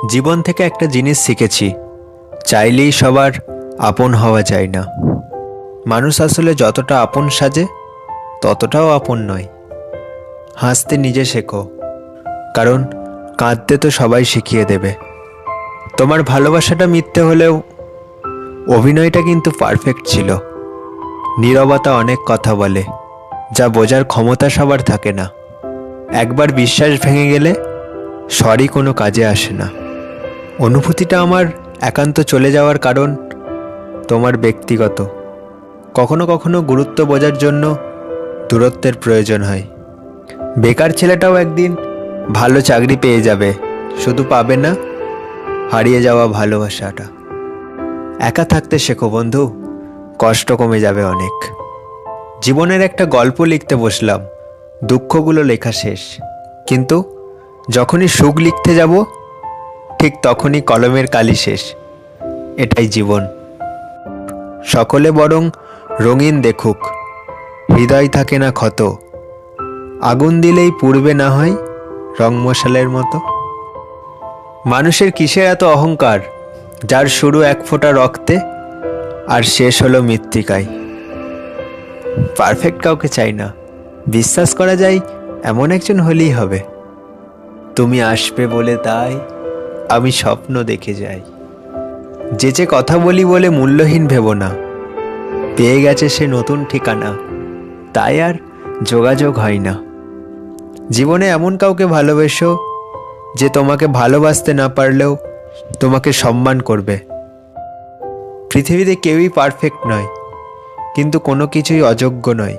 জীবন থেকে একটা জিনিস শিখেছি, চাইলেই সবার আপন হওয়া যায় না। মানুষ আসলে যতটা আপন সাজে ততটাও আপন নয়। হাসতে নিজে শেখো, কারণ কাঁদতে তো সবাই শিখিয়ে দেবে। তোমার ভালোবাসাটা মিথ্যে হলেও অভিনয়টা কিন্তু পারফেক্ট ছিল। নীরবতা অনেক কথা বলে, যা বোঝার ক্ষমতা সবার থাকে না। একবার বিশ্বাস ভেঙে গেলে সরি কোনো কাজে আসে না। অনুভূতিটা আমার একান্ত চলে যাওয়ার কারণ তোমার ব্যক্তিগত। কখনো কখনো গুরুত্ব বোঝার জন্য দূরত্বের প্রয়োজন হয়। বেকার ছেলেটাও একদিন ভালো চাকরি পেয়ে যাবে, শুধু পাবে না হারিয়ে যাওয়া ভালোবাসাটা। একা থাকতে শেখো বন্ধু, কষ্ট কমে যাবে অনেক। জীবনের একটা গল্প লিখতে বসলাম, দুঃখগুলো লেখা শেষ, কিন্তু যখনই সুখ লিখতে যাব ঠিক তখনই কলমের কালি শেষ। এটাই জীবন। সকলে বরং রঙিন দেখুক, হৃদয় থাকে না ক্ষত। আগুন দিলেই পুড়বে না হয় রং মশালের মতো। মানুষের কিসের এত অহংকার, যার শুরু এক ফোঁটা রক্তে আর শেষ হলো মৃত্তিকায়। পারফেক্ট কাউকে চাই না, বিশ্বাস করা যায় এমন একজন হলেই হবে। তুমি আসবে বলে তাই আমি স্বপ্ন দেখে যাই। যে কথা বলি বলে মূল্যহীন ভেবো না, পেয়ে গেছে সে নতুন ঠিকানা, তাই আর যোগাযোগ হয় না। জীবনে এমন কাউকে ভালোবেসো যে তোমাকে ভালোবাসতে না পারলেও তোমাকে সম্মান করবে। পৃথিবীতে কেউই পারফেক্ট নয়, কিন্তু কোনো কিছুই অযোগ্য নয়।